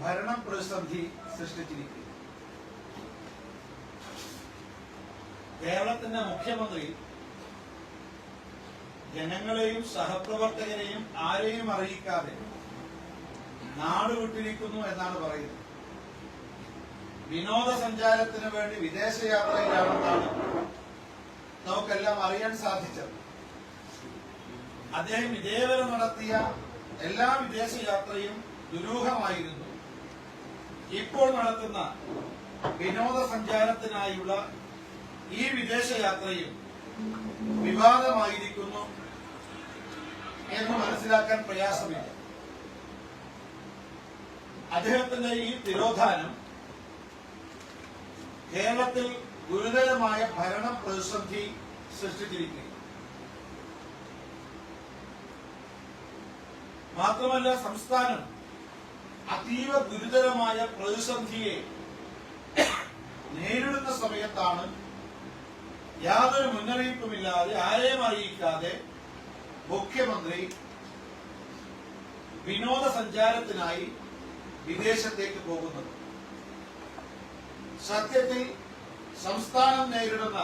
ഭരണ പ്രതിസന്ധി സൃഷ്ടിച്ചിരിക്കുന്നു. കേരളത്തിന്റെ മുഖ്യമന്ത്രി ജനങ്ങളെയും സഹപ്രവർത്തകരെയും ആരെയും അറിയിക്കാതെ നാട് വിട്ടിരിക്കുന്നു എന്നാണ് പറയുന്നത്. വിനോദസഞ്ചാരത്തിന് വേണ്ടി വിദേശയാത്രയിലാണെന്നാണ് നമുക്കെല്ലാം അറിയാൻ സാധിച്ചത്. അദ്ദേഹം ഇതേവരെ നടത്തിയ എല്ലാ വിദേശയാത്രയും ദുരൂഹമായിരുന്നു. ഇപ്പോൾ നടത്തുന്ന വിനോദസഞ്ചാരത്തിനായുള്ള ഈ വിദേശയാത്രയും വിവാദമായിരിക്കുന്നു എന്ന് മനസ്സിലാക്കാൻ പ്രയാസമില്ല. അദ്ദേഹത്തിന്റെ ഈ തിരോധാനം കേരളത്തിൽ ഗുരുതരമായ ഭരണ പ്രതിസന്ധി സൃഷ്ടിച്ചിരിക്കുന്നു. മാത്രമല്ല, സംസ്ഥാനം അതീവ ഗുരുതരമായ പ്രതിസന്ധിയെ നേരിടുന്ന സമയത്താണ് യാതൊരു മുന്നറിയിപ്പുമില്ലാതെ ആരെയും അറിയിക്കാതെ മുഖ്യമന്ത്രി വിനോദസഞ്ചാരത്തിനായി വിദേശത്തേക്ക് പോകുന്നത്. സത്യത്തിൽ സംസ്ഥാനം നേരിടുന്ന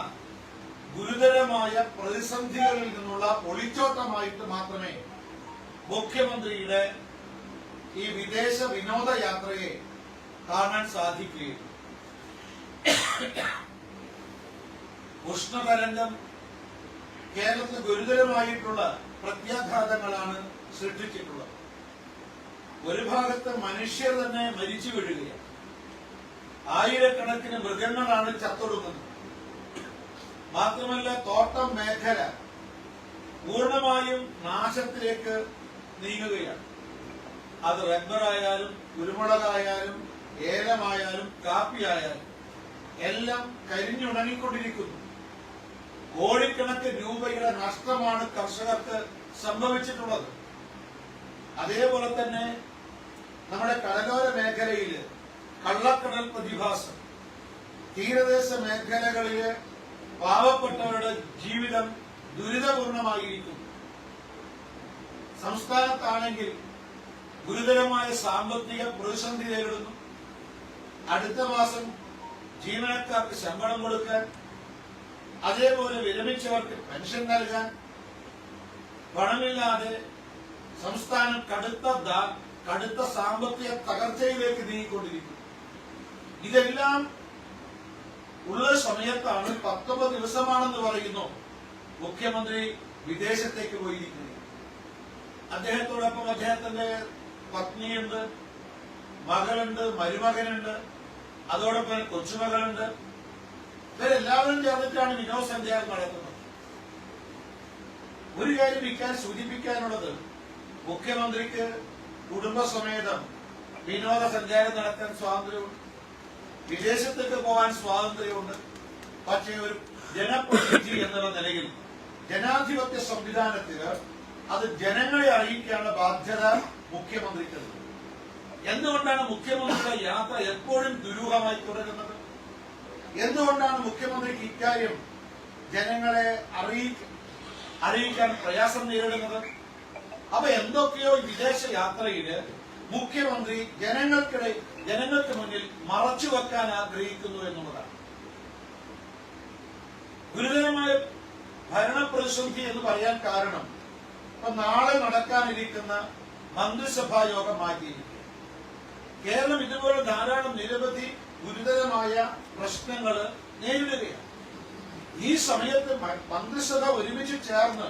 ഗുരുതരമായ പ്രതിസന്ധികളിൽ നിന്നുള്ള ഒളിച്ചോട്ടമായിട്ട് മാത്രമേ മുഖ്യമന്ത്രിയുടെ ഈ വിദേശ വിനോദയാത്രയെ കാണാൻ സാധിക്കുകയുള്ളൂ. ഉഷ്ണതരംഗം കേരളത്തിൽ ഗുരുതരമായിട്ടുള്ള പ്രത്യാഘാതങ്ങളാണ് സൃഷ്ടിച്ചിട്ടുള്ളത്. ഒരു ഭാഗത്ത് മനുഷ്യർ തന്നെ മരിച്ചു വീഴുകയാണ്. ആയിരക്കണക്കിന് മൃഗങ്ങളാണ് ചത്തൊടുങ്ങുന്നത്. മാത്രമല്ല, തോട്ടം മേഖല പൂർണ്ണമായും നാശത്തിലേക്ക് നീങ്ങുകയാണ്. അത് റബ്ബറായാലും കുരുമുളകായാലും ഏലമായാലും കാപ്പിയായാലും എല്ലാം കരിഞ്ഞുണങ്ങിക്കൊണ്ടിരിക്കുന്നു. കോടിക്കണക്കിന് രൂപയുടെ നഷ്ടമാണ് കർഷകർക്ക് സംഭവിച്ചിട്ടുള്ളത്. അതേപോലെ തന്നെ നമ്മുടെ കടലോര മേഖലയിൽ കള്ളക്കടൽ പ്രതിഭാസം, തീരദേശ മേഖലകളിലെ പാവപ്പെട്ടവരുടെ ജീവിതം ദുരിതപൂർണമായിരിക്കുന്നു. സംസ്ഥാനത്താണെങ്കിൽ ഗുരുതരമായ സാമ്പത്തിക പ്രതിസന്ധി നേരിടുന്നു. അടുത്ത മാസം ജീവനക്കാർക്ക് ശമ്പളം കൊടുക്കാൻ, അതേപോലെ വിരമിച്ചവർക്ക് പെൻഷൻ നൽകാൻ പണമില്ലാതെ സംസ്ഥാനം കടുത്ത സാമ്പത്തിക തകർച്ചയിലേക്ക് നീങ്ങിക്കൊണ്ടിരിക്കുന്നു. ഇതെല്ലാം ഉള്ള സമയത്താണ് 19 ദിവസമാണെന്ന് പറയുന്നു മുഖ്യമന്ത്രി വിദേശത്തേക്ക് പോയിരിക്കുന്നത്. അദ്ദേഹത്തോടൊപ്പം അദ്ദേഹത്തിന്റെ പത്നിയുണ്ട്, മകളുണ്ട്, മരുമകനുണ്ട്, അതോടൊപ്പം കൊച്ചുമകളുണ്ട്. ഇവരെല്ലാവരും ചേർന്നിട്ടാണ് വിനോദസഞ്ചാരം നടത്തുന്നത്. ഒരു കാര്യം സൂചിപ്പിക്കാനുള്ളത്, മുഖ്യമന്ത്രിക്ക് കുടുംബസമേതം വിനോദസഞ്ചാരം നടത്താൻ സ്വാതന്ത്ര്യമുണ്ട്, വിദേശത്തേക്ക് പോകാൻ സ്വാതന്ത്ര്യമുണ്ട്. പക്ഷേ ഒരു ജനപ്രതിനിധി എന്നുള്ള നിലയിൽ ജനാധിപത്യ സംവിധാനത്തിൽ അത് ജനങ്ങളെ അറിയിക്കാനുള്ള ബാധ്യത മുഖ്യമന്ത്രിക്കുണ്ട്. എന്തുകൊണ്ടാണ് മുഖ്യമന്ത്രിയുടെ യാത്ര എപ്പോഴും ദുരൂഹമായി തുടരുന്നത്? എന്തുകൊണ്ടാണ് മുഖ്യമന്ത്രിക്ക് ഇക്കാര്യം ജനങ്ങളെ അറിയിക്കാൻ പ്രയാസം നേരിടുന്നത്? അപ്പൊ എന്തൊക്കെയോ വിദേശ യാത്രയില് മുഖ്യമന്ത്രി ജനങ്ങൾക്ക് മുന്നിൽ മറച്ചുവെക്കാൻ ആഗ്രഹിക്കുന്നു എന്നുള്ളതാണ്. ഗുരുതരമായ ഭരണപ്രതിസന്ധി എന്ന് പറയാൻ കാരണം, ഇപ്പൊ നാളെ നടക്കാനിരിക്കുന്ന മന്ത്രിസഭാ യോഗം മാറ്റിയിരിക്കുക. കേരളം ഇതുപോലെ ധാരാളം നിരവധി ഗുരുതരമായ പ്രശ്നങ്ങൾ നേരിടുകയാണ്. ഈ സമയത്ത് മന്ത്രിസഭ ഒരുമിച്ച് ചേർന്ന്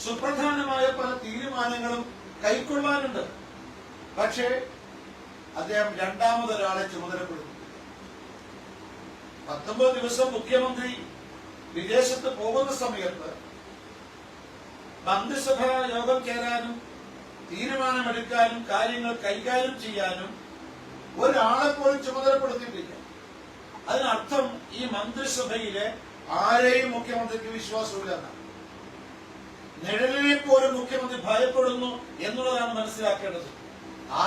സുപ്രധാനമായ പല തീരുമാനങ്ങളും കൈക്കൊള്ളാനുണ്ട്. പക്ഷേ അദ്ദേഹം രണ്ടാമതൊരാളെ ചുമതലപ്പെടുത്തി. 19 ദിവസം മുഖ്യമന്ത്രി വിദേശത്ത് പോകുന്ന സമയത്ത് മന്ത്രിസഭാ യോഗം ചേരാനും തീരുമാനമെടുക്കാനും കാര്യങ്ങൾ കൈകാര്യം ചെയ്യാനും ഒരാളെ പോലും ചുമതലപ്പെടുത്തിയിട്ടില്ല. അതിനർത്ഥം ഈ മന്ത്രിസഭയിലെ ആരെയും മുഖ്യമന്ത്രിക്ക് വിശ്വാസമില്ല എന്നാണ്. നിഴലിനെ പോലും മുഖ്യമന്ത്രി ഭയപ്പെടുന്നു എന്നുള്ളതാണ് മനസ്സിലാക്കേണ്ടത്.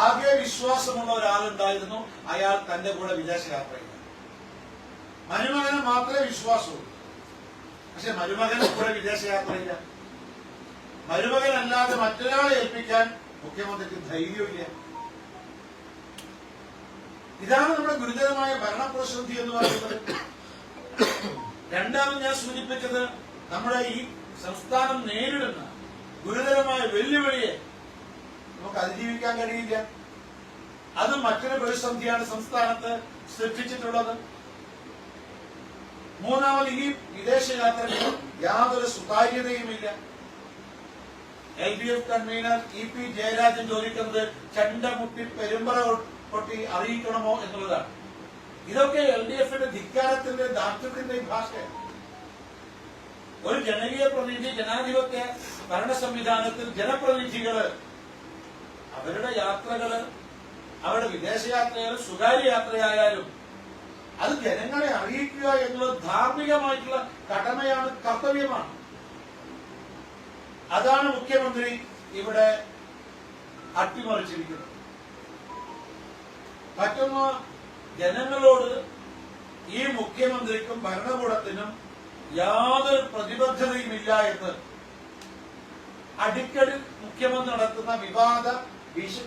ആകെ വിശ്വാസമുള്ള ഒരാളുണ്ടായിരുന്നു, അയാൾ തന്റെ കൂടെ വിദേശയാത്രയില്ല. മരുമകന് മാത്രമേ വിശ്വാസമുള്ളൂ. പക്ഷെ മരുമകന് കൂടെ വിദേശയാത്രയില്ല. മരുമകനല്ലാതെ മറ്റൊരാളെ ഏൽപ്പിക്കാൻ മുഖ്യമന്ത്രിക്ക് ധൈര്യമില്ല. ഇതാണ് നമ്മുടെ ഗുരുതരമായ ഭരണപ്രതിസന്ധി എന്ന് പറയുന്നത്. രണ്ടാമത് ഞാൻ സൂചിപ്പിച്ചത് നമ്മുടെ ഈ സംസ്ഥാനം നേരിടുന്ന ഗുരുതരമായ വെല്ലുവിളിയെ നമുക്ക് അതിജീവിക്കാൻ കഴിയില്ല. അത് മറ്റൊരു പ്രതിസന്ധിയാണ് സംസ്ഥാനത്ത് സൃഷ്ടിച്ചിട്ടുള്ളത്. മൂന്നാമത് ഈ വിദേശയാത്രയ്ക്ക് യാതൊരു സുതാര്യതയുമില്ല. LDF കൺവീനർ EP ജയരാജൻ ചോദിക്കുന്നത് ചണ്ടമുട്ടി പെരുമ്പറ കൊട്ടി അറിയിക്കണമോ എന്നുള്ളതാണ്. ഇതൊക്കെ LDFന്റെ ധിക്കാരത്തിന്റെ ദാർഢ്യത്തിന്റെയും ഭാഷയാണ്. ഒരു ജനകീയ പ്രതിനിധി ജനാധിപത്യ ഭരണ സംവിധാനത്തിൽ ജനപ്രതിനിധികള് അവരുടെ യാത്രകള്, അവരുടെ വിദേശയാത്രയായാലും സ്വകാര്യ യാത്രയായാലും അത് ജനങ്ങളെ അറിയിക്കുക എന്നുള്ളത് ധാർമ്മികമായിട്ടുള്ള കടമയാണ്, കർത്തവ്യമാണ്. അതാണ് മുഖ്യമന്ത്രി ഇവിടെ അട്ടിമറിച്ചിരിക്കുന്നത്. മറ്റൊന്ന്, ജനങ്ങളോട് ഈ മുഖ്യമന്ത്രിക്കും ഭരണകൂടത്തിനും യാതൊരു പ്രതിബദ്ധതയുമില്ല എന്ന് അടിക്കടി മുഖ്യമന്ത്രി നടത്തുന്ന വിവാദ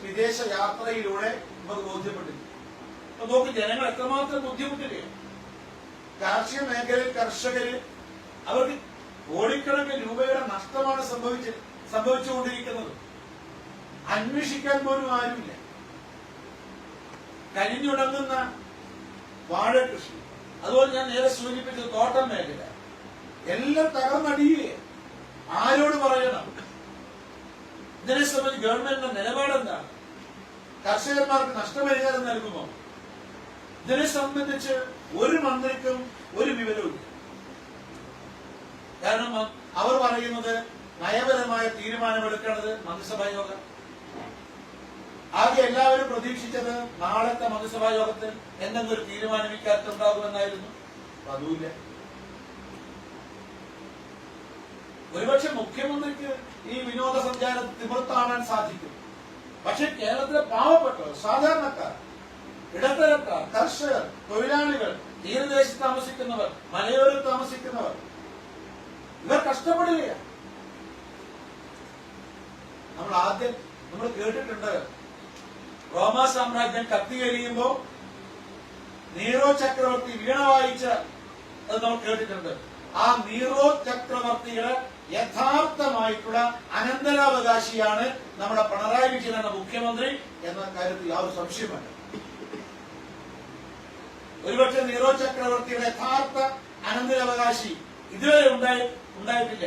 വിദേശ യാത്രയിലൂടെ നമുക്ക് ബോധ്യപ്പെട്ടില്ല. അപ്പൊ നോക്ക്, ജനങ്ങൾ എത്രമാത്രം ബുദ്ധിമുട്ടില്ല. കാർഷിക മേഖലയിൽ കർഷകര് അവർക്ക് കോടിക്കണക്കിന് രൂപയുടെ നഷ്ടമാണ് സംഭവിച്ചുകൊണ്ടിരിക്കുന്നത്. അന്വേഷിക്കാൻ പോലും ആരുമില്ല. കരിഞ്ഞുടങ്ങുന്ന വാഴ കൃഷി, അതുപോലെ ഞാൻ നേരെ സൂചിപ്പിച്ചത് തോട്ടം മേഖല, എല്ലാം തകർന്നടിയേ. ആരോട് പറയണം? ഇതിനെ സംബന്ധിച്ച് ഗവൺമെന്റിന്റെ നിലപാടെന്താണ്? കർഷകന്മാർക്ക് നഷ്ടപരിഹാരം നൽകുമോ? ഇതിനെ സംബന്ധിച്ച് ഒരു മന്ത്രിക്കും ഒരു വിവരവും. കാരണം അവർ പറയുന്നത് നയപരമായ തീരുമാനമെടുക്കേണ്ടത് മന്ത്രിസഭാ യോഗം. ആകെ എല്ലാവരും പ്രതീക്ഷിച്ചത് നാളത്തെ മന്ത്രിസഭാ യോഗത്തിൽ എന്തെങ്കിലും ഒരു തീരുമാനം ഇക്കാര്യത്തുണ്ടാകുമെന്നായിരുന്നു. അതുമില്ല. ഒരുപക്ഷെ മുഖ്യമന്ത്രിക്ക് ഈ വിനോദസഞ്ചാരം തിമിർത്താണാൻ സാധിക്കും. പക്ഷെ കേരളത്തിലെ പാവപ്പെട്ടവർ, സാധാരണക്കാർ, ഇടത്തരക്കാർ, കർഷകർ, തൊഴിലാളികൾ, തീരദേശത്ത് താമസിക്കുന്നവർ, മലയോരത്ത് താമസിക്കുന്നവർ, ഇവർ കഷ്ടപ്പെടുകയാണ്. നമ്മൾ കേട്ടിട്ടുണ്ട്, റോമാ സാമ്രാജ്യം കത്തിയെരിയുമ്പോ നീറോ ചക്രവർത്തി വീണ വായിച്ച അത് നമ്മൾ കേട്ടിട്ടുണ്ട്. ആ നീറോ ചക്രവർത്തിയുടെ യഥാർത്ഥമായിട്ടുള്ള അനന്തരാവകാശിയാണ് നമ്മുടെ പിണറായി വിജയൻ എന്ന മുഖ്യമന്ത്രി എന്ന കാര്യത്തിൽ യാതൊരു സംശയമുണ്ട്. ഒരുപക്ഷെ നീറോ ചക്രവർത്തിയുടെ യഥാർത്ഥ അനന്തരാവകാശി ഇതുവരെ ഉണ്ടായിട്ടില്ല.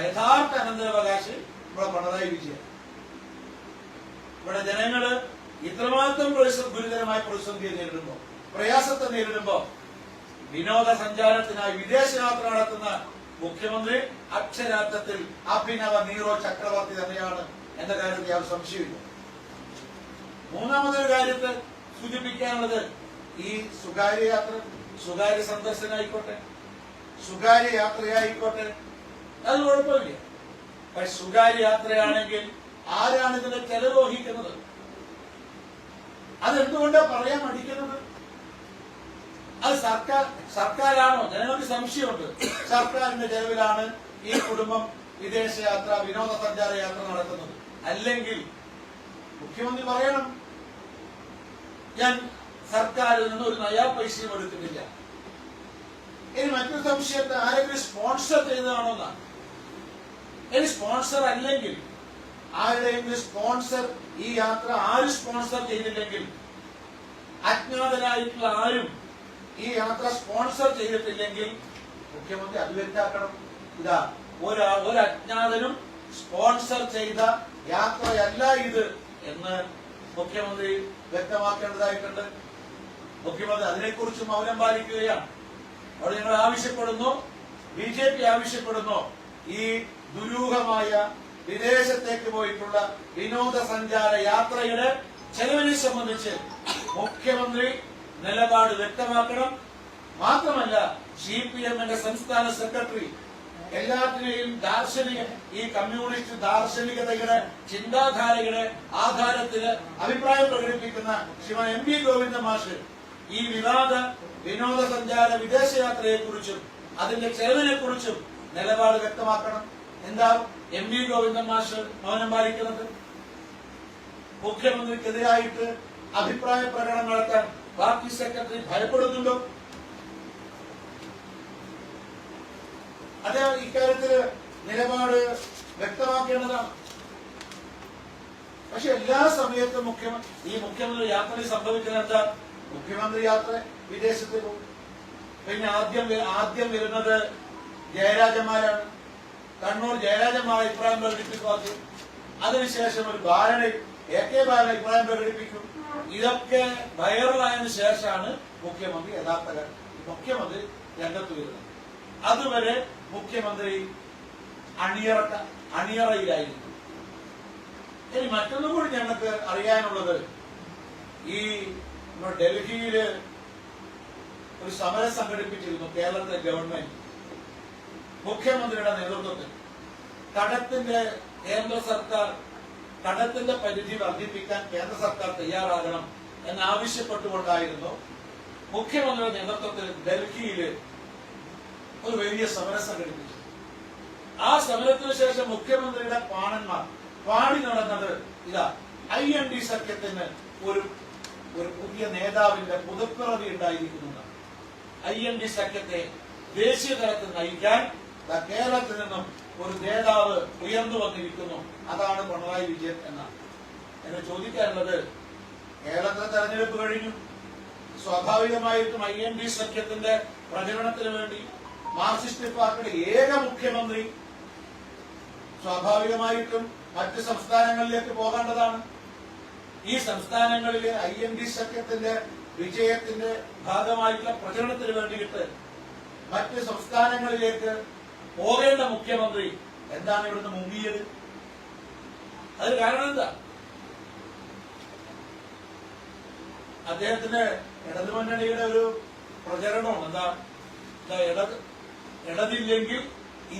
യഥാർത്ഥ അനന്തരാവകാശി നമ്മുടെ പിണറായി വിജയൻ. ഇവിടെ ജനങ്ങള് ഇത്രമാത്രം ഗുരുതരമായ പ്രതിസന്ധിയെ നേരിടുമ്പോ, പ്രയാസത്തെ നേരിടുമ്പോ, വിനോദസഞ്ചാരത്തിനായി വിദേശയാത്ര നടത്തുന്ന മുഖ്യമന്ത്രി അക്ഷരാർത്ഥത്തിൽ അഭിനവ നീറോ ചക്രവർത്തി തന്നെയാണ് എന്ന കാര്യത്തിൽ യാതൊരു സംശയമില്ല. മൂന്നാമതൊരു കാര്യത്തെ സൂചിപ്പിക്കാനുള്ളത്, ഈ സ്വകാര്യ യാത്ര, സ്വകാര്യ സന്ദർശനമായിക്കോട്ടെ, സ്വകാര്യ യാത്രയായിക്കോട്ടെ, അത് കുഴപ്പമില്ല. പക്ഷെ സ്വകാര്യ യാത്രയാണെങ്കിൽ ആരാണ് ഇതിന്റെ ചെലവ് വഹിക്കുന്നത്? അതെന്തുകൊണ്ടാണ് പറയാൻ മടിക്കുന്നത്? അത് സർക്കാരാണോ? ജനങ്ങൾക്ക് സംശയമുണ്ട്. സർക്കാരിന്റെ ചെലവിലാണ് ഈ കുടുംബം വിദേശയാത്ര, വിനോദസഞ്ചാര യാത്ര നടത്തുന്നത്. അല്ലെങ്കിൽ മുഖ്യമന്ത്രി പറയണം, ഞാൻ സർക്കാരിൽ നിന്ന് ഒരു നയാ പൈസയും എടുക്കുന്നില്ല. ഇനി മറ്റൊരു സംശയത്തെ ആരെങ്കിലും സ്പോൺസർ ചെയ്തതാണോ എന്നാണ്. ഇനി സ്പോൺസർ അല്ലെങ്കിൽ, ആരുടെയെങ്കിലും സ്പോൺസർ, ഈ യാത്ര ആരും സ്പോൺസർ ചെയ്തില്ലെങ്കിൽ, അജ്ഞാതരായിട്ടുള്ള ആരും ഈ യാത്ര സ്പോൺസർ ചെയ്തിട്ടില്ലെങ്കിൽ മുഖ്യമന്ത്രി അത് വ്യക്തമാക്കണം. ഇതാ ഒരു അജ്ഞാതനും സ്പോൺസർ ചെയ്ത യാത്രയല്ല ഇത് എന്ന് മുഖ്യമന്ത്രി വ്യക്തമാക്കേണ്ടതായിട്ടുണ്ട്. മുഖ്യമന്ത്രി അതിനെക്കുറിച്ച് മൗനം പാലിക്കുകയാണ്. അവിടെ ഞങ്ങൾ ആവശ്യപ്പെടുന്നു, BJP ആവശ്യപ്പെടുന്നു, ഈ ദുരൂഹമായ വിദേശത്തേക്ക് പോയിട്ടുള്ള വിനോദസഞ്ചാര യാത്രയുടെ ചെലവിനെ സംബന്ധിച്ച് മുഖ്യമന്ത്രി നിലപാട് വ്യക്തമാക്കണം. മാത്രമല്ല, CPMന്റെ സംസ്ഥാന സെക്രട്ടറി എല്ലാത്തിനെയും ഈ കമ്മ്യൂണിസ്റ്റ് ദാർശനികതയുടെ ചിന്താധാരയുടെ ആധാരത്തില് അഭിപ്രായം പ്രകടിപ്പിക്കുന്ന ശ്രീമാൻ MV ഗോവിന്ദൻ മാഷ് ഈ വിനോദസഞ്ചാര വിദേശയാത്രയെക്കുറിച്ചും അതിന്റെ ചെലവിനെക്കുറിച്ചും നിലപാട് വ്യക്തമാക്കണം. എന്താ MV ഗോവിന്ദൻ മാഷ് മൗനം പാലിക്കുന്നത്? മുഖ്യമന്ത്രിക്കെതിരായിട്ട് അഭിപ്രായ പ്രകടനം നടത്താൻ പാർട്ടി സെക്രട്ടറി ഭയപ്പെടുന്നുണ്ടോ? അദ്ദേഹം ഇക്കാര്യത്തില് നിലപാട് വ്യക്തമാക്കേണ്ടതാണ്. പക്ഷെ എല്ലാ സമയത്തും മുഖ്യമന്ത്രി യാത്രയിൽ സംഭവിക്കുന്നത് എന്താ? മുഖ്യമന്ത്രി യാത്ര വിദേശത്ത് പോകും. പിന്നെ ആദ്യം വരുന്നത് ജയരാജന്മാരാണ്. കണ്ണൂർ ജയരാജന്മാർ അഭിപ്രായം പ്രകടിപ്പിക്കും. അതിനുശേഷം ഒരു AK ബാലൻ അഭിപ്രായം പ്രകടിപ്പിക്കും. ഇതൊക്കെ വൈറലായതിനു ശേഷമാണ് മുഖ്യമന്ത്രി രംഗത്ത് വരുന്നത്. അതുവരെ മുഖ്യമന്ത്രി അണിയറയിലായിരിക്കും. ഇനി മറ്റൊന്നും കൂടി ഞങ്ങൾക്ക് അറിയാനുള്ളത്, ഈ ഡൽഹിയില് ഒരു സമരം സംഘടിപ്പിച്ചിരുന്നു കേരളത്തിലെ ഗവൺമെന്റ് മുഖ്യമന്ത്രിയുടെ നേതൃത്വത്തിൽ. കേന്ദ്ര സർക്കാർ കടത്തിന്റെ പരിധി വർദ്ധിപ്പിക്കാൻ കേന്ദ്ര സർക്കാർ തയ്യാറാകണം എന്നാവശ്യപ്പെട്ടുകൊണ്ടായിരുന്നു മുഖ്യമന്ത്രിയുടെ നേതൃത്വത്തിൽ ഡൽഹിയില് ഒരു വലിയ സമരം സംഘടിപ്പിച്ചു. ആ സമരത്തിനു ശേഷം മുഖ്യമന്ത്രിയുടെ പാണന്മാർ പാടി നടന്നത് ഇതാ IND സഖ്യത്തിന് ഒരു പുതിയ നേതാവിന്റെ പുതുപ്പിറവി ഉണ്ടായിരിക്കുന്നതാണ്. IND സഖ്യത്തെ ദേശീയ തലത്തിൽ നയിക്കാൻ കേരളത്തിൽ നിന്നും ഒരു നേതാവ് ഉയർന്നു വന്നിരിക്കുന്നു. അതാണ് പിണറായി വിജയൻ എന്നാണ്. എന്നെ ചോദിക്കാനുള്ളത്, കേരളത്തിലെ തെരഞ്ഞെടുപ്പ് കഴിഞ്ഞു. സ്വാഭാവികമായിട്ടും IND സഖ്യത്തിന്റെ പ്രചരണത്തിന് വേണ്ടി മാർക്സിസ്റ്റ് പാർട്ടിയുടെ ഏക മുഖ്യമന്ത്രി സ്വാഭാവികമായിട്ടും മറ്റ് സംസ്ഥാനങ്ങളിലേക്ക് പോകേണ്ടതാണ്. ഈ സംസ്ഥാനങ്ങളിലെ IND സഖ്യത്തിന്റെ വിജയത്തിന്റെ ഭാഗമായിട്ടുള്ള പ്രചരണത്തിന് വേണ്ടിയിട്ട് മറ്റ് സംസ്ഥാനങ്ങളിലേക്ക് പോകേണ്ട മുഖ്യമന്ത്രി എന്താണ് ഇവിടുന്ന് മുങ്ങിയത്? അത് കാരണം എന്താ? അദ്ദേഹത്തിന് ഇടതുമുന്നണിയുടെ ഒരു പ്രചരണമാണ്. എന്താ? ഇടതില്ലെങ്കിൽ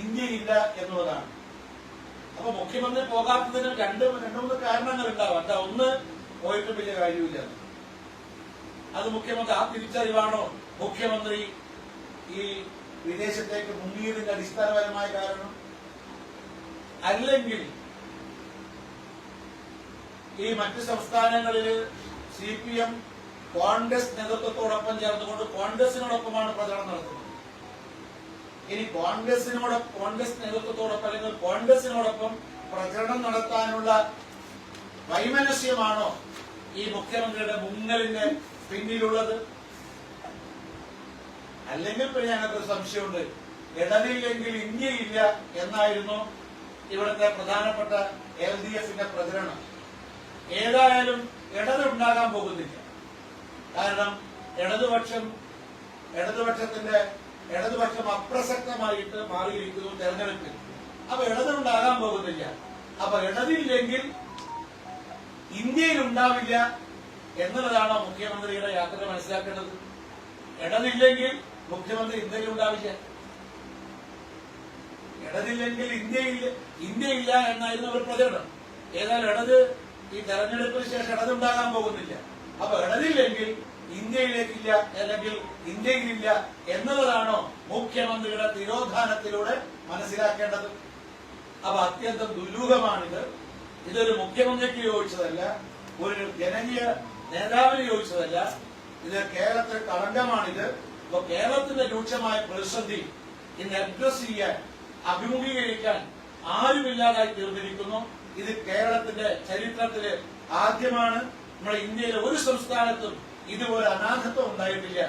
ഇന്ത്യയില്ല എന്നുള്ളതാണ്. അപ്പൊ മുഖ്യമന്ത്രി പോകാത്തതിന് രണ്ട് മൂന്ന് കാരണങ്ങൾ ഉണ്ടാവാം. എന്താ? ഒന്ന്, പോയിട്ട് വലിയ കാര്യമില്ല. അത് മുഖ്യമന്ത്രി ആ തിരിച്ചറിവാണോ മുഖ്യമന്ത്രി ഈ വിദേശത്തേക്ക് മുങ്ങിയതിന്റെ അടിസ്ഥാനപരമായ കാരണം? അല്ലെങ്കിൽ ഈ മറ്റ് സംസ്ഥാനങ്ങളിൽ CPM കോൺഗ്രസ് നേതൃത്വത്തോടൊപ്പം ചേർന്നുകൊണ്ട് കോൺഗ്രസിനോടൊപ്പമാണ് പ്രചരണം നടത്തുന്നത്. ഇനി കോൺഗ്രസ് നേതൃത്വത്തോടൊപ്പം അല്ലെങ്കിൽ കോൺഗ്രസിനോടൊപ്പം പ്രചരണം നടത്താനുള്ള വൈമനസ്യമാണോ ഈ മുഖ്യമന്ത്രിയുടെ മുങ്ങലിന്റെ പിന്നിലുള്ളത്? അല്ലെങ്കിൽ പിന്നെ ഞങ്ങൾക്കൊരു സംശയമുണ്ട്, ഇടതില്ലെങ്കിൽ ഇന്ത്യയില്ല എന്നായിരുന്നു ഇവിടുത്തെ പ്രധാനപ്പെട്ട LDFന്റെ പ്രചരണം. ഏതായാലും ഇടതുണ്ടാകാൻ പോകുന്നില്ല. കാരണം ഇടതുപക്ഷം അപ്രസക്തമായിട്ട് മാറിയിരിക്കുന്നു തെരഞ്ഞെടുപ്പിൽ. അപ്പൊ ഇടതുണ്ടാകാൻ പോകുന്നില്ല. അപ്പൊ ഇടതില്ലെങ്കിൽ ഇന്ത്യയിൽ ഉണ്ടാവില്ല എന്നുള്ളതാണോ മുഖ്യമന്ത്രിയുടെ യാത്ര മനസ്സിലാക്കേണ്ടത്? ഇടതില്ലെങ്കിൽ മുഖ്യമന്ത്രി ഇന്ത്യയിൽ ഉണ്ടാവില്ല. ഇടതില്ലെങ്കിൽ ഇന്ത്യയില്ല എന്നായിരുന്നു അവർ പ്രചരണം. ഏതായാലും ഇടത് ഈ തെരഞ്ഞെടുപ്പിന് ശേഷം ഇടതുണ്ടാകാൻ പോകുന്നില്ല. അപ്പൊ ഇടതില്ലെങ്കിൽ ഇന്ത്യയിലേക്കില്ല അല്ലെങ്കിൽ ഇന്ത്യയിലില്ല എന്നുള്ളതാണോ മുഖ്യമന്ത്രിയുടെ തിരോധാനത്തിലൂടെ മനസ്സിലാക്കേണ്ടത്? അപ്പൊ അത്യന്തം ദുരൂഹമാണിത്. ഇതൊരു മുഖ്യമന്ത്രിക്ക് യോജിച്ചതല്ല, ഒരു ജനകീയ നേതാവിന് യോജിച്ചതല്ല. ഇത് കേരളത്തിലെ കളങ്കമാണിത്. അപ്പൊ കേരളത്തിന്റെ രൂക്ഷമായ പ്രതിസന്ധി ഇന്ന് അഡ്രസ് ചെയ്യാൻ, അഭിമുഖീകരിക്കാൻ ആരുമില്ലാതായി തീർന്നിരിക്കുന്നു. ഇത് കേരളത്തിന്റെ ചരിത്രത്തില് ആദ്യമാണ്. നമ്മുടെ ഇന്ത്യയിലെ ഒരു സംസ്ഥാനത്തും ഇതുപോലെ അനാഥത്വം ഉണ്ടായിട്ടില്ല.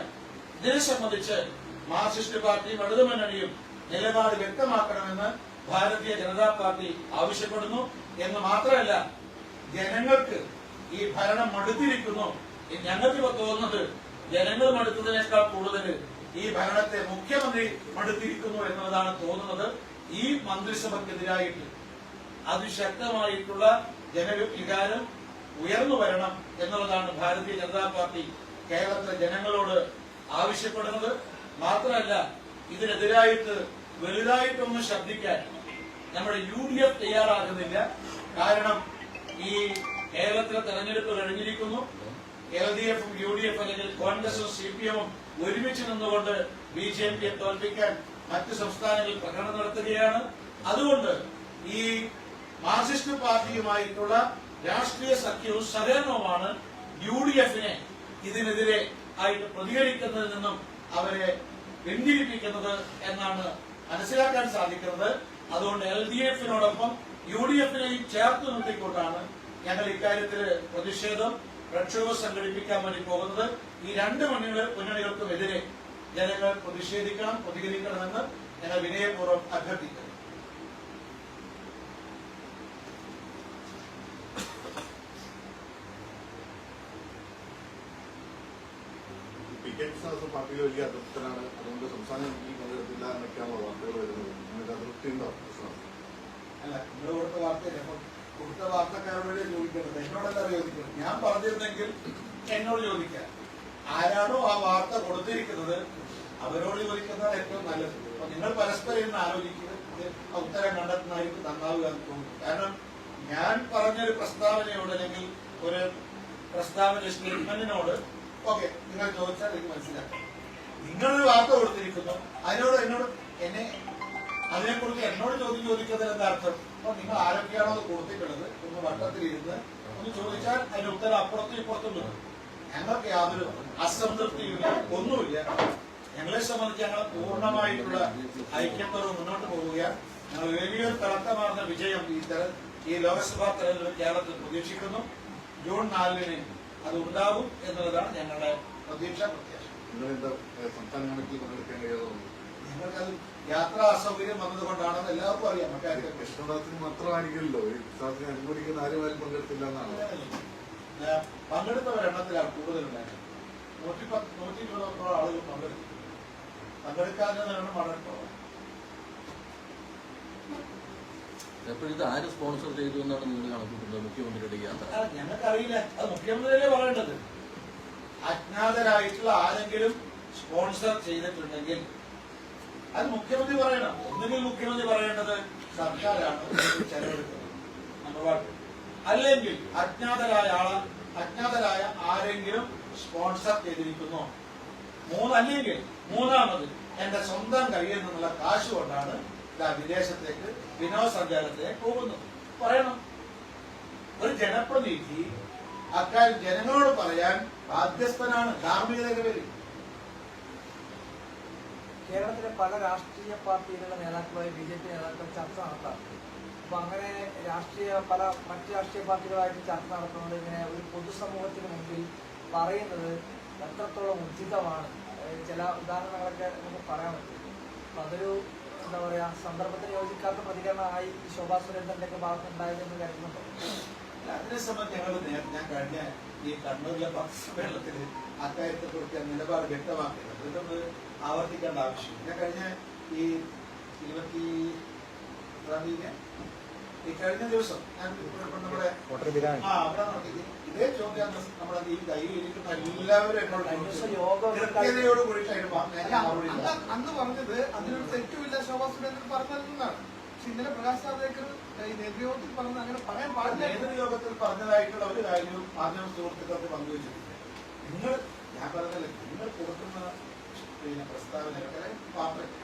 ഇതിനെ സംബന്ധിച്ച് മാർക്സിസ്റ്റ് പാർട്ടിയും ഇടതുമുന്നണിയും നിലപാട് വ്യക്തമാക്കണമെന്ന് ഭാരതീയ ജനതാ പാർട്ടി ആവശ്യപ്പെടുന്നു. എന്ന് മാത്രമല്ല, ജനങ്ങൾക്ക് ഈ ഭരണം മടുത്തിരിക്കുന്നു. ഞങ്ങൾക്കിപ്പോ തോന്നുന്നത് ജനങ്ങൾ മടുത്തതിനേക്കാൾ കൂടുതൽ ഈ ഭരണത്തെ മുഖ്യമന്ത്രി മടുത്തിരിക്കുന്നു എന്നതാണ് തോന്നുന്നത്. ഈ മന്ത്രിസഭയ്ക്കെതിരായിട്ട് അതിശക്തമായിട്ടുള്ള ജനവികാരം ഉയർന്നു വരണം എന്നുള്ളതാണ് ഭാരതീയ ജനതാ പാർട്ടി കേരളത്തിലെ ജനങ്ങളോട് ആവശ്യപ്പെടുന്നത്. മാത്രമല്ല, ഇതിനെതിരായിട്ട് വലുതായിട്ടൊന്നും ശബ്ദിക്കാൻ നമ്മുടെ UDF തയ്യാറാകുന്നില്ല. കാരണം ഈ കേരളത്തിലെ തെരഞ്ഞെടുപ്പ് കഴിഞ്ഞിരിക്കുന്നു. LDFും UDF അല്ലെങ്കിൽ കോൺഗ്രസും CPMും ഒരുമിച്ച് നിന്നുകൊണ്ട് BJPയെ തോൽപ്പിക്കാൻ മറ്റ് സംസ്ഥാനങ്ങളിൽ പ്രകടനം നടത്തുകയാണ്. അതുകൊണ്ട് ഈ മാർക്സിസ്റ്റ് പാർട്ടിയുമായിട്ടുള്ള രാഷ്ട്രീയ സഖ്യവും സഹകരണവുമാണ് UDF-നെ ഇതിനെതിരെ ആയിട്ട് പ്രതികരിക്കുന്നതിൽ നിന്നും അവരെ പിന്തിരിപ്പിക്കുന്നത് എന്നാണ് മനസ്സിലാക്കാൻ സാധിക്കുന്നത്. അതുകൊണ്ട് LDF-നോടൊപ്പം UDF-നെയും ചേർത്ത് നിർത്തിക്കൊണ്ടാണ് ഞങ്ങൾ ഇക്കാര്യത്തിൽ പ്രതിഷേധം പ്രക്ഷോഭം സംഘടിപ്പിക്കാൻ വേണ്ടി പോകുന്നത്. ഈ രണ്ട് മുന്നണികൾക്കുമെതിരെ ജനങ്ങൾ പ്രതിഷേധിക്കണം, പ്രതികരിക്കണമെന്ന് ഞങ്ങൾ വിനയപൂർവ്വം അഭ്യർത്ഥിക്കുന്നു. പാർട്ടിയിൽ വലിയ അതൃപ്തനാണ്, അതുകൊണ്ട് സംസ്ഥാന കമ്മിറ്റി പങ്കെടുത്തില്ല എന്നൊക്കെയാണോ വാർത്തകൾ വരുന്നത്? നിങ്ങൾക്ക് അതൃപ്തി ഉണ്ടോ? അല്ല, നിങ്ങൾ കൊടുത്ത വാർത്തക്കാരോട് ചോദിക്കുന്നത്, എന്നോടല്ല ചോദിക്കുന്നത്. ഞാൻ പറഞ്ഞിരുന്നെങ്കിൽ എന്നോട് ചോദിക്കാം. ആരാണോ ആ വാർത്ത കൊടുത്തിരിക്കുന്നത് അവരോട് ചോദിക്കുന്നതാണ് ഏറ്റവും നല്ലത്. അപ്പൊ നിങ്ങൾ പരസ്പരം ഇന്ന് ആലോചിക്കുക, ഉത്തരം കണ്ടെത്തുന്നതായിരിക്കും നന്നാവുക എന്ന് തോന്നുന്നു. കാരണം ഞാൻ പറഞ്ഞൊരു പ്രസ്താവനയോട് അല്ലെങ്കിൽ ഒരു പ്രസ്താവന സ്റ്റേറ്റ്മെന്റിനോട് ഓക്കെ നിങ്ങൾ ചോദിച്ചാൽ എനിക്ക് മനസ്സിലാക്കാം. നിങ്ങളൊരു വാർത്ത കൊടുത്തിരിക്കുന്നു, അതിനെക്കുറിച്ച് എന്നോട് ചോദ്യം ചോദിക്കുന്നതിന് എന്താ അർത്ഥം? അപ്പൊ നിങ്ങൾ ആരൊക്കെയാണോ അത് കൊടുത്തിട്ടുള്ളത് ഒന്ന് വട്ടത്തിലിരുന്ന് ഒന്ന് ചോദിച്ചാൽ അതിന്റെ ഉത്തരം അപ്പുറത്തും ഇപ്പുറത്തും വരും. ഞങ്ങൾക്ക് യാതൊരു അസംതൃപ്തിയില്ല, ഒന്നുമില്ല. ഞങ്ങളെ സംബന്ധിച്ച് ഞങ്ങൾ പൂർണ്ണമായിട്ടുള്ള ഐക്യത്തോടെ മുന്നോട്ട് പോവുകയാണ്. ഞങ്ങൾ വലിയൊരു തിളക്കമാർന്ന വിജയം ഈ ലോക്സഭാ തെരഞ്ഞെടുപ്പ് കേരളത്തിൽ പ്രതീക്ഷിക്കുന്നു. ജൂൺ 4-ന് അത് ഉണ്ടാകും എന്നുള്ളതാണ് ഞങ്ങളുടെ പ്രതീക്ഷ, പ്രത്യാശ. ഞങ്ങൾക്കത് യാത്രാ അസൗകര്യം വന്നതുകൊണ്ടാണെന്ന് എല്ലാവർക്കും അറിയാം. കൃഷ്ണദാസിന് മാത്രമായിരിക്കുമല്ലോ അനുകൂലിക്കുന്ന ആരും പങ്കെടുത്തില്ല എന്നാണ്. പങ്കെടുത്തവരെണ്ണത്തിലാണ് കൂടുതലുണ്ടായത്. 120 ആളുകൾ പങ്കെടുത്തു. പങ്കെടുക്കാതിരുന്ന വളരെ കുറവാണ്. ഇത് ആര് സ്പോൺസർ ചെയ്തു എന്നാണ് നിങ്ങൾ കണക്കൂട്ടുന്നത്? മുഖ്യമന്ത്രിയുടെ യാത്ര ഞങ്ങൾക്കറിയില്ല, അത് മുഖ്യമന്ത്രിയല്ലേ പറയേണ്ടത്. അജ്ഞാതരായിട്ടുള്ള ആരെങ്കിലും സ്പോൺസർ ചെയ്തിട്ടുണ്ടെങ്കിൽ അത് മുഖ്യമന്ത്രി പറയണം. ഒന്നുകിൽ മുഖ്യമന്ത്രി പറയേണ്ടത് സർക്കാരാണ് ചെലവെടുക്കുന്നത്, നമ്പർ 1. അല്ലെങ്കിൽ അജ്ഞാതരായ ആരെങ്കിലും സ്പോൺസർ ചെയ്തിരിക്കുന്നു. അല്ലെങ്കിൽ മൂന്നാമത് എന്റെ സ്വന്തം കയ്യിൽ നിന്നുള്ള കാശ് കൊണ്ടാണ് വിദേശത്തേക്ക് വിനോദസഞ്ചാരത്തിലേക്ക് പോകുന്നത് പറയണം. ഒരു ജനപ്രതിനിധി അക്കാര്യം ജനങ്ങളോട് പറയാൻ ബാധ്യസ്ഥനാണ്, ധാർമ്മികതയുടെ പേരിൽ. കേരളത്തിലെ പല രാഷ്ട്രീയ പാർട്ടികളുടെ നേതാക്കളുമായി BJP നേതാക്കൾ ചർച്ച നടത്താറുണ്ട്. അപ്പൊ അങ്ങനെ മറ്റ് രാഷ്ട്രീയ പാർട്ടികളുമായിട്ട് ചർച്ച നടത്തുന്നത് ഇങ്ങനെ ഒരു പൊതുസമൂഹത്തിന് മുമ്പിൽ പറയുന്നത് എത്രത്തോളം ഉചിതമാണ്. ചില ഉദാഹരണങ്ങളൊക്കെ നമുക്ക് പറയാൻ പറ്റും. അപ്പൊ അതൊരു എന്താ പറയാ, സന്ദർഭത്തിന് യോജിക്കാത്ത പ്രതികരണമായി ശോഭാ സുരേന്ദ്രന്റെ ഒക്കെ ഭാഗത്തുണ്ടായതെന്ന് കരുതുന്നുണ്ടോ? അതിനെ സംബന്ധിച്ച് ഞാൻ കഴിഞ്ഞ ഈ കണ്ണൂരിലെ സമ്മേളനത്തിൽ അക്കാര്യത്തെ കുറിച്ച് നിലപാട് വ്യക്തമാക്കിയത് ഇതൊന്ന് ആവർത്തിക്കേണ്ട ആവശ്യം. ഞാൻ കഴിഞ്ഞ ഈ 20 ദിവസം ഞാൻ നമ്മുടെ ഇതേ ചോദ്യം നമ്മുടെ ഈ കയ്യിലിരിക്കുന്ന എല്ലാവരും കൃത്യതയോട് കൂടിയിട്ടായിരുന്നു അന്ന് പറഞ്ഞത്. അതിനൊരു തെറ്റുമില്ല, ശോഭാ സുരേന്ദ്രൻ പറഞ്ഞതെന്നാണ്. പക്ഷെ ഇന്നലെ പ്രകാശ് ജാവ്ദേക്കർ നേതൃയോഗത്തിൽ പറഞ്ഞത് അങ്ങനെ പറയാൻ പാടില്ല. നേതൃയോഗത്തിൽ പറഞ്ഞതായിട്ടുള്ള ഒരു കാര്യവും മാധ്യമ സുഹൃത്തുക്കൾക്ക് പങ്കുവച്ചിട്ടില്ല. ഞാൻ പറഞ്ഞല്ലേ, നിങ്ങൾ കൊടുക്കുന്ന പ്രസ്താവനകളെ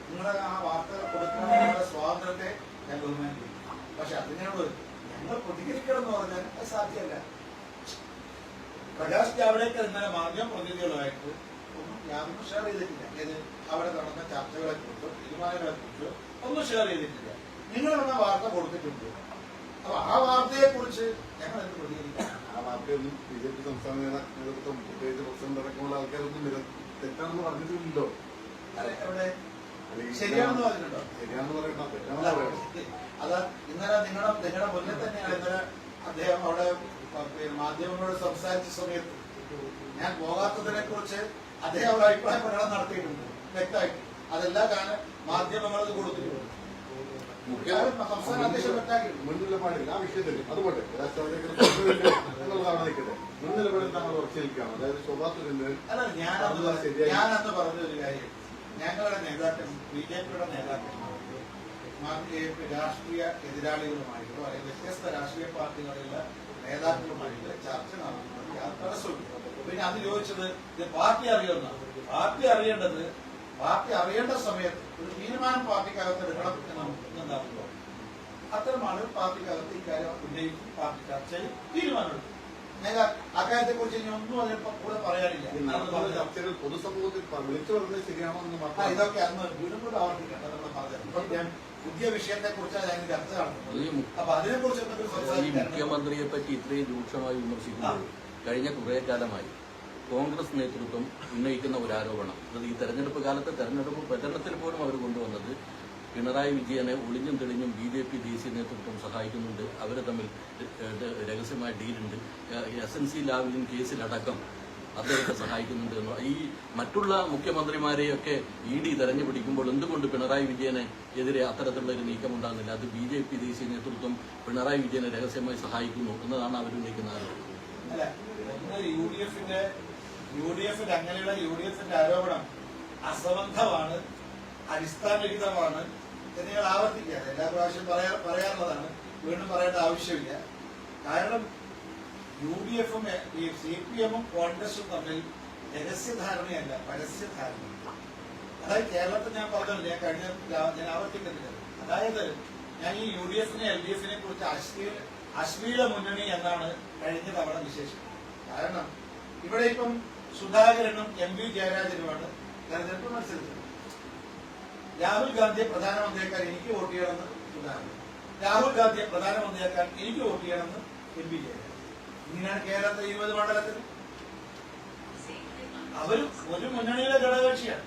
നിങ്ങളുടെ ആ വാർത്തകൾ കൊടുക്കുന്ന സ്വാതന്ത്ര്യത്തെ ഞാൻ ബഹുമാനിക്കും. പക്ഷെ അതിനോട് ഞങ്ങൾ പ്രതികരിക്കണം എന്ന് പറഞ്ഞാൽ അത് സാധ്യമല്ല. പ്രകാശ് ജാവ്ദേക്കർ ഇന്നലെ മാധ്യമ പ്രതിനിധികളുമായിട്ട് ഒന്നും യാതൊന്നും ഷെയർ ചെയ്തിട്ടില്ല. ഏത് അവിടെ നടന്ന ചർച്ചകളെ കുറിച്ചോ തീരുമാനങ്ങളെ കുറിച്ചോ ഒന്നും ഷെയർ ചെയ്തിട്ടില്ല. നിങ്ങൾ എന്ന വാർത്ത കൊടുത്തിട്ടുണ്ട്. അപ്പൊ ആ വാർത്തയെ കുറിച്ച് ഞങ്ങൾ എന്ത് പ്രതികരിക്കാം? ആ വാർത്തയൊന്നും BJP സംസ്ഥാന നേതൃത്വം പ്രത്യേകിച്ച് പ്രസിഡന്റ് അടക്കമുള്ള ആൾക്കാരൊന്നും തെറ്റാണെന്ന് പറഞ്ഞിട്ടില്ലല്ലോ. എവിടെ ശരിയാണെന്ന് പറഞ്ഞിട്ടുണ്ടോ? ശരിയാണെന്ന് പറയണം, തെറ്റാണെന്ന് പറയണം. അത് ഇന്നലെ നിങ്ങളുടെ മുന്നിൽ തന്നെയാണ് ഇന്നലെ അദ്ദേഹം അവിടെ മാധ്യമങ്ങളോട് സംസാരിച്ച സമയത്ത് ഞാൻ പോകാത്തതിനെ കുറിച്ച് അദ്ദേഹം ഒരു അഭിപ്രായ പ്രകടനം നടത്തിയിട്ടുണ്ട് വ്യക്തമായിട്ട്. അതെല്ലാം കാരണം മാധ്യമങ്ങൾ അത് കൊടുത്തിട്ടുണ്ട്. സംസ്ഥാന അധ്യക്ഷൻ വ്യക്തമാക്കിയിട്ടുണ്ട്. മുൻനിലപാടില്ല ആ വിഷയത്തിൽ. അതുകൊണ്ട് എന്നുള്ളതാണ് നിൽക്കട്ടെ. മുൻനിലപാടിൽ താങ്കൾ ഉറച്ചു നിൽക്കുകയാണ്. അതായത് ശോഭാ സുരേന്ദ്രൻ ഞാനന്ന് പറഞ്ഞൊരു കാര്യം, ഞങ്ങളുടെ നേതാക്കൾ BJPയുടെ നേതാക്കന്മാർ രാഷ്ട്രീയ എതിരാളികളുമായിട്ടോ അല്ലെങ്കിൽ വ്യത്യസ്ത രാഷ്ട്രീയ പാർട്ടികളിലെ നേതാക്കളുമായിട്ട് ചർച്ച നടത്തുന്നത് യാതൊരു തടസ്സമില്ല. പിന്നെ അത് ചോദിച്ചത് ഇത് പാർട്ടി അറിയുന്നതാണ്. പാർട്ടി അറിയേണ്ട സമയത്ത് ഒരു തീരുമാനം പാർട്ടിക്കകത്ത് എടുക്കണം എന്നുണ്ടാവുമ്പോൾ അത്തരം ആളുകൾ പാർട്ടിക്കകത്ത് ഇക്കാര്യം ഉന്നയിക്കും, പാർട്ടി ചർച്ചയിൽ തീരുമാനമെടുക്കും. ഞാൻ അക്കാര്യത്തെ കുറിച്ച് ഇനി ഒന്നും അതിനിപ്പോ കൂടെ പറയാനില്ല. ഈ നടത്തുന്ന ചർച്ചകൾ പൊതുസമൂഹത്തിൽ വിളിച്ചു പറഞ്ഞത് ശരിയാണോ എന്ന് മാത്രം ഇതൊക്കെ അന്ന് വീണ്ടും കൂടെ ആവർത്തിക്കട്ടെ നമ്മൾ പറഞ്ഞത്. ഇപ്പം ഞാൻ പുതിയ വിഷയത്തെ കുറിച്ചാണ് ഞാൻ ചർച്ച നടത്തുന്നത്. അപ്പൊ അതിനെ കുറിച്ച് ഈ മുഖ്യമന്ത്രിയെ പറ്റി ഇത്രയും രൂക്ഷമായി വിമർശിക്കുമ്പോൾ കഴിഞ്ഞ കുറെ കാലമായി കോൺഗ്രസ് നേതൃത്വം ഉന്നയിക്കുന്ന ഒരു ആരോപണം, അത് ഈ തെരഞ്ഞെടുപ്പ് കാലത്ത് തെരഞ്ഞെടുപ്പ് പ്രചരണത്തിൽ പോലും അവർ കൊണ്ടുവന്നത് പിണറായി വിജയനെ ഒളിഞ്ഞും തെളിഞ്ഞും BJP ദേശീയ നേതൃത്വം സഹായിക്കുന്നുണ്ട്, അവർ തമ്മിൽ രഹസ്യമായ ഡീലുണ്ട്, SNC ലാവ്ലിൻ കേസിലടക്കം അദ്ദേഹത്തെ സഹായിക്കുന്നുണ്ട് എന്ന്. ഈ മറ്റുള്ള മുഖ്യമന്ത്രിമാരെയൊക്കെ ED തെരഞ്ഞു പിടിക്കുമ്പോൾ എന്തുകൊണ്ട് പിണറായി വിജയനെ എതിരെ അത്തരത്തിലുള്ള ഒരു നീക്കമുണ്ടാകുന്നില്ല? അത് BJP ദേശീയ നേതൃത്വം പിണറായി വിജയനെ രഹസ്യമായി സഹായിക്കുന്നു എന്നതാണ് അവരുന്നയിക്കുന്ന ആരോപണം. അല്ല, UDF-ന്റെ അങ്ങനെയുള്ള UDF-ന്റെ ആരോപണം അസംബന്ധമാണ്, അടിസ്ഥാനരഹിതമാണ് എന്ന് ഞങ്ങൾ ആവർത്തിക്കുകയാണ്. എല്ലാ പ്രാവശ്യം പറയാറുള്ളതാണ്, വീണ്ടും പറയേണ്ട ആവശ്യമില്ല. കാരണം UDF-ഉം CPM-ഉം കോൺഗ്രസും തമ്മിൽ രഹസ്യധാരണയല്ല, പരസ്യധാരണ. അതായത് കേരളത്തിൽ ഞാൻ പറഞ്ഞില്ല, ഞാൻ ആവർത്തിക്കുന്നില്ല. അതായത് ഞാൻ ഈ UDF-നെ LDF-നെ കുറിച്ച് അശ്ലീല മുന്നണി എന്നാണ് കഴിഞ്ഞ തവണ വിശേഷിക്കുന്നത്. കാരണം ഇവിടെ ഇപ്പം സുധാകരനും MV ജയരാജനുമാണ് തെരഞ്ഞെടുപ്പ് മത്സരിച്ചത്. രാഹുൽ ഗാന്ധിയെ പ്രധാനമന്ത്രിയാക്കാൻ എനിക്ക് വോട്ട് ചെയ്യണമെന്ന് സുധാകരൻ, രാഹുൽ ഗാന്ധിയെ പ്രധാനമന്ത്രിയാക്കാൻ എനിക്ക് വോട്ട് ചെയ്യണമെന്ന് MV ജയരാജൻ. ഇങ്ങനെയാണ് കേരളത്തിലെ 20 മണ്ഡലത്തിൽ. അവരും ഒരു മുന്നണിയിലെ ഘടകകക്ഷിയാണ്.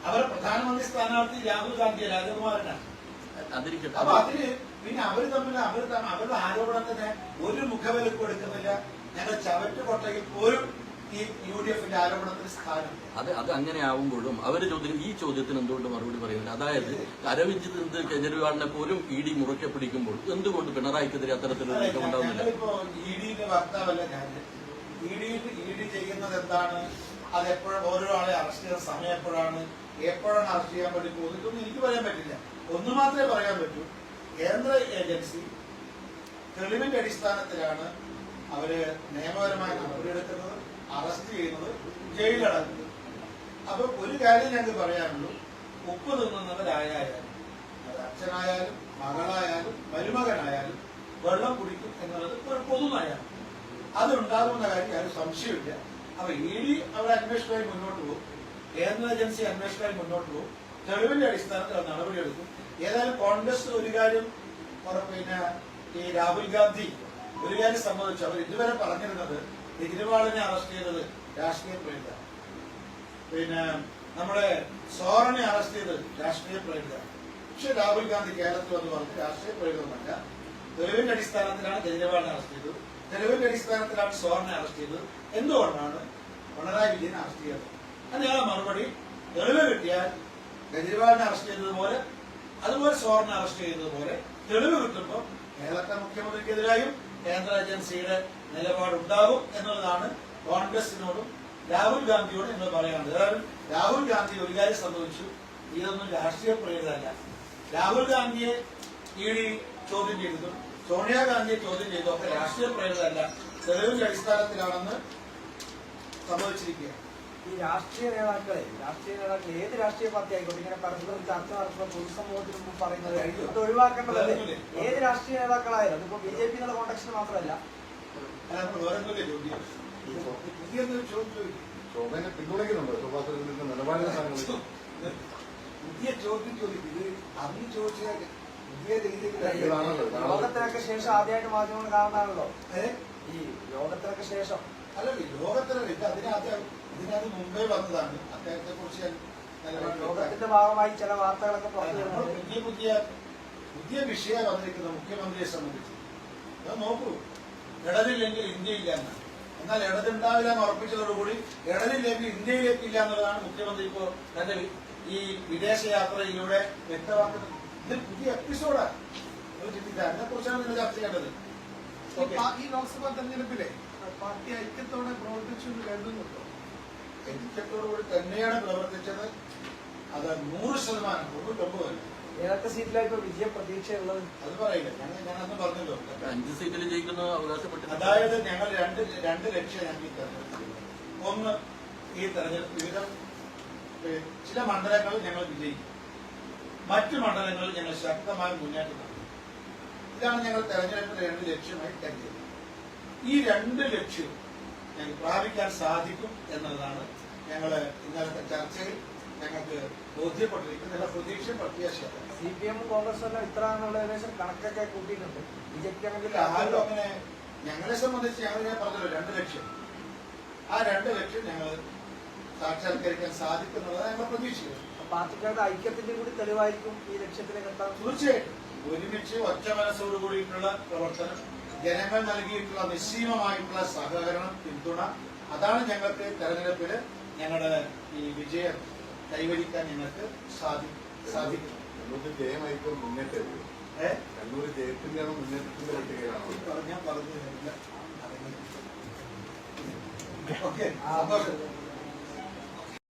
അവരുടെ പ്രധാനമന്ത്രി സ്ഥാനാർത്ഥി രാഹുൽ ഗാന്ധി രാജകുമാരനാണ്. അപ്പൊ അതിന് പിന്നെ അവർ തമ്മിൽ അവരുടെ ആരോപണത്തിന് ഒരു മുഖവിലക്ക് കൊടുക്കുന്നില്ല. ഞങ്ങൾ ചവറ്റുകൊട്ടയിൽ പോലും ഈ UDF-ന്റെ ആരോപണത്തിന് സ്ഥാനം. അത് അങ്ങനെ ആവുമ്പോഴും അവര് ഈ ചോദ്യത്തിന് എന്തുകൊണ്ട് മറുപടി പറയുന്നില്ല? അതായത് അരവിന്ദ് കെജ്രിവാളിനെ പോലും ED മുറുക്കെ പിടിക്കുമ്പോൾ എന്തുകൊണ്ട് പിണറായിക്കെതിരെ അത്തരത്തിലൊരു നീക്കമുണ്ടാവുന്നില്ല? ഞങ്ങളിപ്പോ ED-ന്റെ വക്താവല്ല ഞാൻ. ED ചെയ്യുന്നത് എന്താണ്, അത് എപ്പോഴും ഓരോ ആളെ അറസ്റ്റ് ചെയ്യുന്ന സമയം എപ്പോഴാണ് അറസ്റ്റ് ചെയ്യാൻ വേണ്ടി പോകുന്നതൊന്നും എനിക്ക് പറയാൻ പറ്റില്ല. ഒന്ന് മാത്രമേ പറയാൻ പറ്റൂ, കേന്ദ്ര ഏജൻസി തെളിവിന്റെ അടിസ്ഥാനത്തിലാണ് അവര് നിയമപരമായി നടപടിയെടുക്കുന്നത്, അറസ്റ്റ് ചെയ്യുന്നത്, ജയിലടക്കുന്നത്. അപ്പൊ ഒരു കാര്യം ഞങ്ങൾക്ക് പറയാനുള്ളൂ, ഉപ്പ് തിന്നുന്നവരായാലും അത് അച്ഛനായാലും മകളായാലും മരുമകനായാലും വെള്ളം കുടിക്കും എന്നുള്ളത് ഒരു പൊതുനയമാണ്. അതുണ്ടാകുന്ന കാര്യം ആരും സംശയമില്ല. അപ്പൊ ED അവരുടെ അന്വേഷണമായി മുന്നോട്ട് പോകും, കേന്ദ്ര ഏജൻസി അന്വേഷണമായി മുന്നോട്ട് പോകും, തെളിവിന്റെ അടിസ്ഥാനത്തിൽ അത് നടപടിയെടുക്കും. ഏതായാലും കോൺഗ്രസ് ഒരു കാര്യം പിന്നെ ഈ രാഹുൽ ഗാന്ധി ഒരു കാര്യം സംബന്ധിച്ചു അവർ ഇതുവരെ പറഞ്ഞിരുന്നത് കെജ്രിവാളിനെ അറസ്റ്റ് ചെയ്തത് രാഷ്ട്രീയ പ്രേരിത, പിന്നെ നമ്മുടെ സോറനെ അറസ്റ്റ് ചെയ്തത് രാഷ്ട്രീയ പ്രേരിത. പക്ഷെ രാഹുൽ ഗാന്ധി കേരളത്തിൽ വന്ന് പറഞ്ഞ് രാഷ്ട്രീയ പ്രേരിതമല്ല, തെളിവിന്റെ അടിസ്ഥാനത്തിലാണ് കെജ്രിവാളിനെ അറസ്റ്റ് ചെയ്തത്, തെളിവിന്റെ അടിസ്ഥാനത്തിലാണ് സോറനെ അറസ്റ്റ് ചെയ്തത്. എന്തുകൊണ്ടാണ് പിണറായി വിജയനെ അറസ്റ്റ് ചെയ്തത്? അതിനുള്ള മറുപടി, തെളിവ് കിട്ടിയാൽ കെജ്രിവാളിനെ അറസ്റ്റ് ചെയ്തതുപോലെ അതുപോലെ സോറിനെ അറസ്റ്റ് ചെയ്തതുപോലെ തെളിവ് കിട്ടുമ്പോൾ കേരളത്തെ മുഖ്യമന്ത്രിക്കെതിരായും കേന്ദ്ര ഏജൻസിയുടെ നിലപാടുണ്ടാകും എന്നുള്ളതാണ് കോൺഗ്രസിനോടും രാഹുൽ ഗാന്ധിയോടും എന്ന് പറയാനുള്ളത്. അതായത് രാഹുൽ ഗാന്ധി ഒരു കാര്യം സംഭവിച്ചു, ഇതൊന്നും രാഷ്ട്രീയ പ്രേരിതല്ല. രാഹുൽ ഗാന്ധിയെ ED ചോദ്യം ചെയ്തതും സോണിയാഗാന്ധിയെ ചോദ്യം ചെയ്തതും ഒക്കെ രാഷ്ട്രീയ പ്രേരിതല്ല, തെളിവിന്റെ അടിസ്ഥാനത്തിലാണെന്ന് സംഭവിച്ചിരിക്കുക. ഈ രാഷ്ട്രീയ നേതാക്കളെ ഏത് രാഷ്ട്രീയ പാർട്ടി ആയിക്കോട്ടെ ഇങ്ങനെ പരസ്പരം ചർച്ച നടത്തുന്ന പൊതുസമൂഹത്തിന് മുമ്പ് പറയുന്നത് അത് ഒഴിവാക്കേണ്ടതല്ലേ? ഏത് രാഷ്ട്രീയ നേതാക്കളായാലും അതിപ്പോ BJP എന്നുള്ള കോൺടെക്സ്റ്റ് മാത്രമല്ല. ശോഭനെ പിന്തുണയ്ക്കുന്നുണ്ടോ? ശോഭാ സുരേന്ദ്രന്റെ നിലപാടിനെ പുതിയ ചോദ്യം ചോദിക്കും. ഇത് അന്ന് ചോദിച്ച പുതിയ യോഗത്തിനൊക്കെ ശേഷം ആദ്യമായിട്ട് മാധ്യമങ്ങൾ കാണുന്നതാണല്ലോ. ഈ യോഗത്തിനൊക്കെ ശേഷം അല്ലല്ലോ, യോഗത്തിനല്ല, ഇത് ഇതിനകത്ത് മുമ്പേ വന്നതാണ്. അദ്ദേഹത്തെ കുറിച്ച് യോഗത്തിന്റെ ഭാഗമായി ചില വാർത്തകളൊക്കെ പുതിയ വിഷയം വന്നിരിക്കുന്ന മുഖ്യമന്ത്രിയെ സംബന്ധിച്ച് അത് നോക്കൂ. ഇടതില്ലെങ്കിൽ ഇന്ത്യയില്ല എന്നാണ്. എന്നാൽ ഇടതുണ്ടാവില്ല എന്ന് ഉറപ്പിച്ചതോടുകൂടി ഇടതില്ലെങ്കിൽ ഇന്ത്യയിലേക്ക് ഇല്ല എന്നുള്ളതാണ് മുഖ്യമന്ത്രി ഇപ്പോ തന്റെ ഈ വിദേശയാത്രയിലൂടെ വ്യക്തമാക്കുന്നത്. ഇത് പുതിയ എപ്പിസോഡാണ്. അതിനെ കുറിച്ചാണ് നിങ്ങൾ ചർച്ച ചെയ്യേണ്ടത്. ഈ ലോക്സഭാ തെരഞ്ഞെടുപ്പിലെ പാർട്ടി ഐക്യത്തോടെ പ്രവർത്തിച്ചു എന്ന് കരുതുന്നുണ്ടോ? ഐക്യത്തോടുകൂടി തന്നെയാണ് പ്രവർത്തിച്ചത്. അത് 100%, 99%. ഏതൊക്കെ സീറ്റിലാണ് ഇപ്പൊ വിജയ പ്രതീക്ഷയുള്ളത്? അത് പറയില്ല. ഞാൻ അന്ന് പറഞ്ഞല്ലോ, 5 സീറ്റിൽ ജയിക്കുന്ന അവകാശപ്പെട്ടു. അതായത് ഞങ്ങൾ രണ്ട് ലക്ഷ്യം ഞങ്ങൾ ഈ തെരഞ്ഞെടുപ്പിൽ. ഒന്ന്, ഈ തെരഞ്ഞെടുപ്പ് വിവിധ ചില മണ്ഡലങ്ങളിൽ ഞങ്ങൾ വിജയിക്കും, മറ്റു മണ്ഡലങ്ങളിൽ ഞങ്ങൾ ശക്തമായ മുന്നേറ്റം നടത്തും. ഇതാണ് ഞങ്ങൾ തെരഞ്ഞെടുപ്പിന്റെ 2 ലക്ഷ്യമായി കരുതിയത്. ഈ രണ്ട് ലക്ഷ്യവും ഞങ്ങൾക്ക് പ്രാപിക്കാൻ സാധിക്കും എന്നതാണ് ഞങ്ങള് ഇന്നലത്തെ ചർച്ചയിൽ ഞങ്ങൾക്ക് ബോധ്യപ്പെട്ടിരിക്കുന്ന പ്രതീക്ഷ പ്രത്യാശയാണ്. CPM കോൺഗ്രസ് എല്ലാം ഇത്ര എന്നുള്ള ഏകദേശം കണക്കൊക്കെ കൂട്ടിയിട്ടുണ്ട്. BJP ആരും അങ്ങനെ ഞങ്ങളെ സംബന്ധിച്ച് ഞാൻ പറഞ്ഞല്ലോ 2 ലക്ഷ്യം. ആ 2 ലക്ഷ്യം ഞങ്ങൾ സാക്ഷാത്കരിക്കാൻ സാധിക്കുന്നുള്ളത് ഞങ്ങളുടെ പ്രതീക്ഷയാണ്. പാർട്ടിക്കാരുടെ ഐക്യത്തിന്റെ കൂടി തെളിവായിരിക്കും ഈ ലക്ഷ്യത്തിലേക്ക് എത്താൻ. തീർച്ചയായിട്ടും ഒരുമിച്ച് ഒറ്റ മനസ്സോടു കൂടിയിട്ടുള്ള പ്രവർത്തനം, ജനങ്ങൾ നൽകിയിട്ടുള്ള നിസ്സീമമായിട്ടുള്ള സഹകരണം, പിന്തുണ, അതാണ് ഞങ്ങൾക്ക് തെരഞ്ഞെടുപ്പില് ഞങ്ങളുടെ ഈ വിജയം കൈവരിക്കാൻ ഞങ്ങൾക്ക് സാധിക്കും. കണ്ണൂർ ജയമായിരിക്കും മുന്നേറ്റം. കണ്ണൂർ ജയത്തിന്റെയാണോ മുന്നേറ്റത്തിന്റെ പട്ടികയിലാണോ? ഞാൻ പറഞ്ഞു ഓക്കെ.